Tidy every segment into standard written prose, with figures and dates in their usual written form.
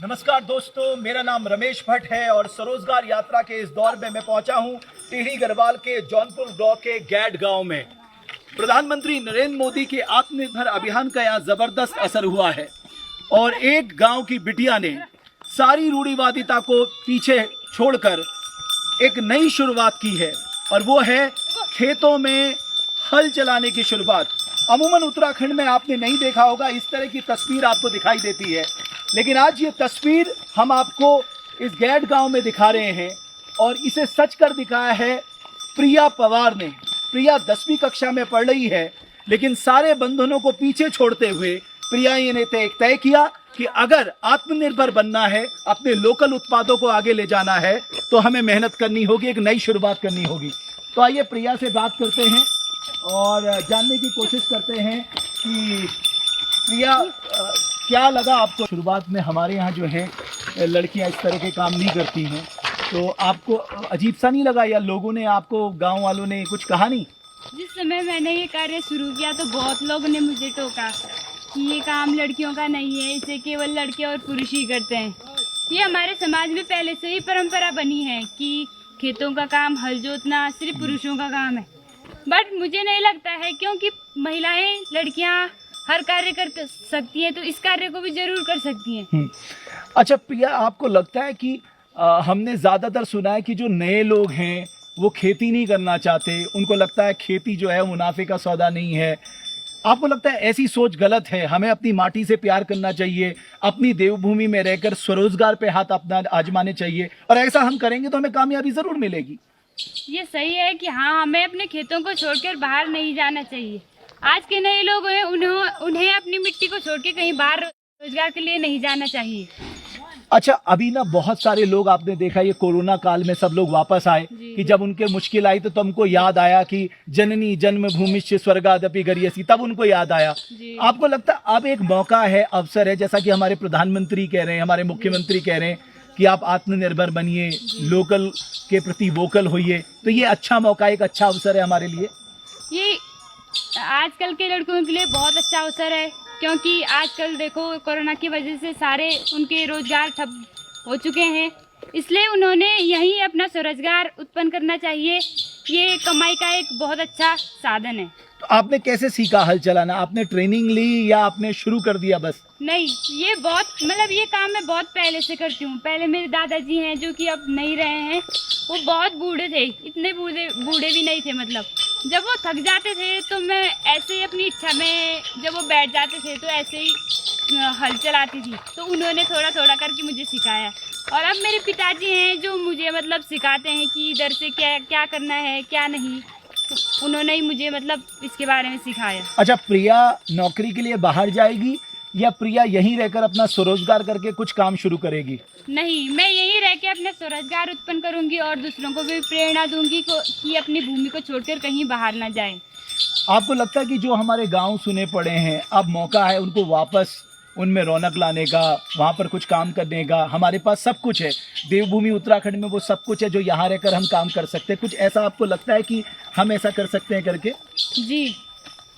नमस्कार दोस्तों, मेरा नाम रमेश भट्ट है और स्वरोजगार यात्रा के इस दौर में मैं पहुंचा हूं टिहरी गढ़वाल के जौनपुर ब्लॉक के गैड गांव में। प्रधानमंत्री नरेंद्र मोदी के आत्मनिर्भर अभियान का यहाँ जबरदस्त असर हुआ है और एक गांव की बिटिया ने सारी रूढ़िवादिता को पीछे छोड़कर एक नई शुरुआत की है और वो है खेतों में हल चलाने की शुरुआत। अमूमन उत्तराखंड में आपने नहीं देखा होगा, इस तरह की तस्वीर आपको दिखाई देती है, लेकिन आज ये तस्वीर हम आपको इस गैड गांव में दिखा रहे हैं और इसे सच कर दिखाया है प्रिया पवार ने। प्रिया 10वीं कक्षा में पढ़ रही है, लेकिन सारे बंधनों को पीछे छोड़ते हुए प्रिया ने तय किया कि अगर आत्मनिर्भर बनना है, अपने लोकल उत्पादों को आगे ले जाना है, तो हमें मेहनत करनी होगी, एक नई शुरुआत करनी होगी। तो आइए प्रिया से बात करते हैं और जानने की कोशिश करते हैं कि प्रिया, क्या लगा आपको? शुरुआत में हमारे यहाँ जो है लड़कियाँ इस तरह के काम नहीं करती हैं, तो आपको अजीब सा नहीं लगा या लोगों ने आपको, गांव वालों ने कुछ कहा नहीं? जिस समय मैंने ये कार्य शुरू किया तो बहुत लोगों ने मुझे टोका कि ये काम लड़कियों का नहीं है, इसे केवल लड़के और पुरुष ही करते हैं। ये हमारे समाज में पहले से ही परंपरा बनी है कि खेतों का काम, हल जोतना सिर्फ पुरुषों का काम है, बट मुझे नहीं लगता है, क्योंकि महिलाएं, लड़कियां हर कार्य कर सकती हैं, तो इस कार्य को भी जरूर कर सकती हैं। अच्छा प्रिया, आपको लगता है कि हमने ज़्यादातर सुना है कि जो नए लोग हैं वो खेती नहीं करना चाहते, उनको लगता है खेती जो है मुनाफे का सौदा नहीं है। आपको लगता है ऐसी सोच गलत है? हमें अपनी माटी से प्यार करना चाहिए, अपनी देवभूमि में रहकर स्वरोजगार पे हाथ अपना आजमाने चाहिए, और ऐसा हम करेंगे तो हमें कामयाबी ज़रूर मिलेगी। ये सही है कि हाँ, हमें अपने खेतों को छोड़कर बाहर नहीं जाना चाहिए। आज के नए लोग हैं, उन्हें अपनी मिट्टी को छोड़ के कहीं बाहर रोजगार के लिए नहीं जाना चाहिए। अच्छा, अभी ना बहुत सारे लोग, आपने देखा ये कोरोना काल में सब लोग वापस आए कि जब उनके मुश्किल आई तो तुमको याद आया कि जननी जन्मभूमिश्च स्वर्गादपि गरीयसी, तब उनको याद आया। आपको लगता है अब एक मौका है, अवसर है, जैसा कि हमारे प्रधानमंत्री कह रहे हैं, हमारे मुख्यमंत्री कह रहे हैं कि आप आत्मनिर्भर बनिए, लोकल के प्रति वोकल होइए, तो ये अच्छा मौका, एक अच्छा अवसर है हमारे लिए? ये आजकल के लड़कों के लिए बहुत अच्छा अवसर है, क्योंकि आजकल देखो कोरोना की वजह से सारे उनके रोजगार ठप हो चुके हैं, इसलिए उन्होंने यहीं अपना स्वरोजगार उत्पन्न करना चाहिए। ये कमाई का एक बहुत अच्छा साधन है। तो आपने कैसे सीखा हल चलाना? आपने ट्रेनिंग ली या आपने शुरू कर दिया बस? नहीं, ये बहुत, मतलब ये काम मैं बहुत पहले से करती हूँ। पहले मेरे दादाजी हैं जो कि अब नहीं रहे हैं, वो बहुत बूढ़े थे, इतने बूढ़े भी नहीं थे, मतलब जब वो थक जाते थे तो मैं ऐसे ही अपनी इच्छा में, जब वो बैठ जाते थे तो ऐसे ही हल चलाती थी, तो उन्होंने थोड़ा थोड़ा करके मुझे सिखाया। और अब मेरे पिताजी हैं जो मुझे मतलब सिखाते हैं कि इधर से क्या क्या करना है, क्या नहीं, तो उन्होंने ही मुझे मतलब इसके बारे में सिखाया। अच्छा, प्रिया नौकरी के लिए बाहर जाएगी या प्रिया यहीं रहकर अपना स्वरोजगार करके कुछ काम शुरू करेगी? नहीं, मैं यहीं रह के अपना स्वरोजगार उत्पन्न करूंगी और दूसरों को भी प्रेरणा दूंगी कि अपनी भूमि को छोड़कर कहीं बाहर ना जाएं। आपको लगता है कि जो हमारे गांव सुने पड़े हैं, अब मौका है उनको वापस उनमें रौनक लाने का, वहाँ पर कुछ काम करने का? हमारे पास सब कुछ है, देवभूमि उत्तराखंड में वो सब कुछ है जो यहाँ रहकर हम काम कर सकते हैं। कुछ ऐसा आपको लगता है कि हम ऐसा कर सकते हैं करके? जी,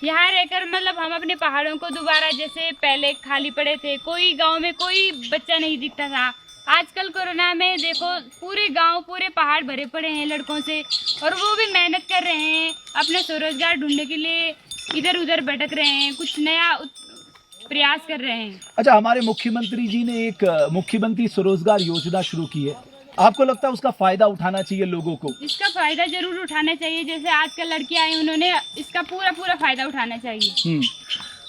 यहाँ रहकर मतलब हम अपने पहाड़ों को दोबारा, जैसे पहले खाली पड़े थे, कोई गांव में कोई बच्चा नहीं दिखता था, आजकल कोरोना में देखो पूरे गांव, पूरे पहाड़ भरे पड़े हैं लड़कों से, और वो भी मेहनत कर रहे हैं, अपना स्वरोजगार ढूंढने के लिए इधर उधर भटक रहे हैं, कुछ नया प्रयास कर रहे हैं। अच्छा, हमारे मुख्यमंत्री जी ने एक मुख्यमंत्री स्वरोजगार योजना शुरू की है, आपको लगता है उसका फायदा उठाना चाहिए लोगों को? इसका फायदा जरूर उठाना चाहिए, जैसे आजकल लड़कियां आई, उन्होंने इसका पूरा फायदा उठाना चाहिए।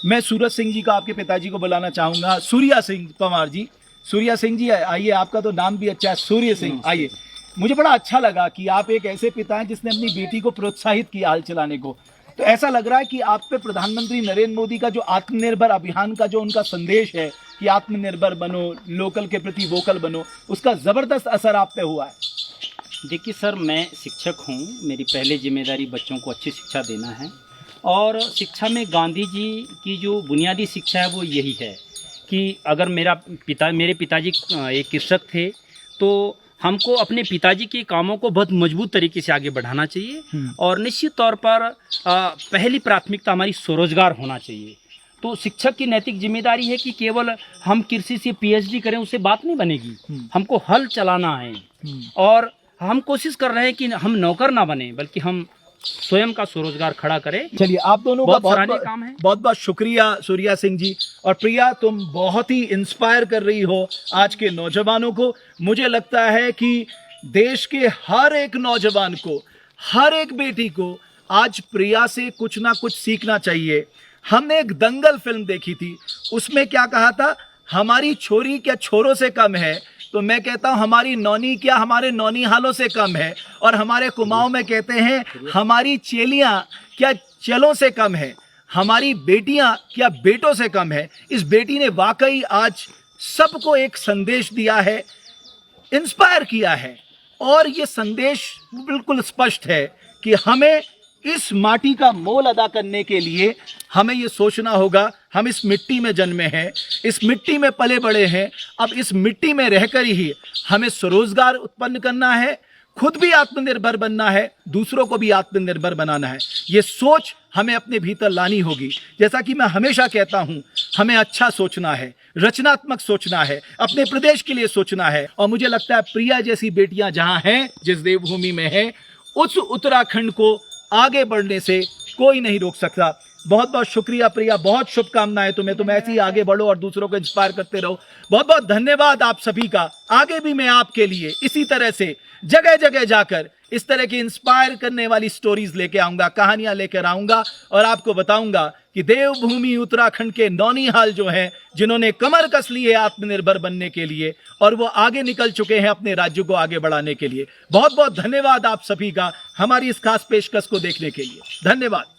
मैं सूरज सिंह जी का, आपके पिताजी को बुलाना चाहूंगा। सूर्या सिंह पवार जी, सूर्या सिंह जी आइए, आपका तो नाम भी अच्छा है, सूर्य सिंह, आइए। मुझे बड़ा अच्छा लगा कि आप एक ऐसे पिता हैं जिसने अपनी बेटी को प्रोत्साहित किया हल चलाने को। तो ऐसा लग रहा है कि आप पे प्रधानमंत्री नरेंद्र मोदी का जो आत्मनिर्भर अभियान का जो उनका संदेश है कि आत्मनिर्भर बनो, लोकल के प्रति वोकल बनो, उसका ज़बरदस्त असर आप पे हुआ है। देखिए सर, मैं शिक्षक हूँ, मेरी पहले जिम्मेदारी बच्चों को अच्छी शिक्षा देना है, और शिक्षा में गांधी जी की जो बुनियादी शिक्षा है वो यही है कि अगर मेरे पिताजी एक कृषक थे, तो हमको अपने पिताजी के कामों को बहुत मजबूत तरीके से आगे बढ़ाना चाहिए, और निश्चित तौर पर पहली प्राथमिकता हमारी स्वरोजगार होना चाहिए। तो शिक्षक की नैतिक जिम्मेदारी है कि केवल हम कृषि से पीएचडी करें उससे बात नहीं बनेगी, हमको हल चलाना है। और हम कोशिश कर रहे हैं कि हम नौकर ना बने बल्कि हम स्वयं का स्वरोजगार खड़ा करें। चलिए, आप दोनों का बहुत सराहनीय काम है। बहुत बहुत शुक्रिया सूर्या सिंह जी। और प्रिया, तुम बहुत ही इंस्पायर कर रही हो आज के नौजवानों को। मुझे लगता है कि देश के हर एक नौजवान को, हर एक बेटी को आज प्रिया से कुछ ना कुछ सीखना चाहिए। हमने एक दंगल फिल्म देखी थी, उसमें क्या कहा था, हमारी छोरी क्या छोरों से कम है, तो मैं कहता हूं हमारी नौनी क्या हमारे नौनी हालों से कम है। और हमारे कुमाऊं में कहते हैं हमारी चेलियां क्या चेलों से कम है, हमारी बेटियां क्या बेटों से कम है। इस बेटी ने वाकई आज सबको एक संदेश दिया है, इंस्पायर किया है। और ये संदेश बिल्कुल स्पष्ट है कि हमें इस माटी का मोल अदा करने के लिए हमें ये सोचना होगा, हम इस मिट्टी में जन्मे हैं, इस मिट्टी में पले बड़े हैं। अब इस मिट्टी में रहकर ही हमें स्वरोजगार उत्पन्न करना है, खुद भी आत्मनिर्भर बनना है, दूसरों को भी आत्मनिर्भर बनाना है। ये सोच हमें अपने भीतर लानी होगी। जैसा कि मैं हमेशा कहता हूं, हमें अच्छा सोचना है, रचनात्मक सोचना है, अपने प्रदेश के लिए सोचना है। और मुझे लगता है प्रिया जैसी बेटियां जहां हैं, जिस देवभूमि में है, उस उत्तराखंड को आगे बढ़ने से कोई नहीं रोक सकता। बहुत बहुत शुक्रिया प्रिया, बहुत शुभकामनाएं तुम्हें, तुम ऐसे ही आगे बढ़ो और दूसरों को इंस्पायर करते रहो। बहुत बहुत धन्यवाद आप सभी का। आगे भी मैं आपके लिए इसी तरह से जगह जगह जाकर इस तरह की इंस्पायर करने वाली स्टोरीज लेके आऊंगा, कहानियां लेकर आऊंगा और आपको बताऊंगा कि देवभूमि उत्तराखंड के नौनिहाल जो हैं, जिन्होंने कमर कस ली है आत्मनिर्भर बनने के लिए और वो आगे निकल चुके हैं अपने राज्य को आगे बढ़ाने के लिए। बहुत बहुत धन्यवाद आप सभी का हमारी इस खास पेशकश को देखने के लिए। धन्यवाद।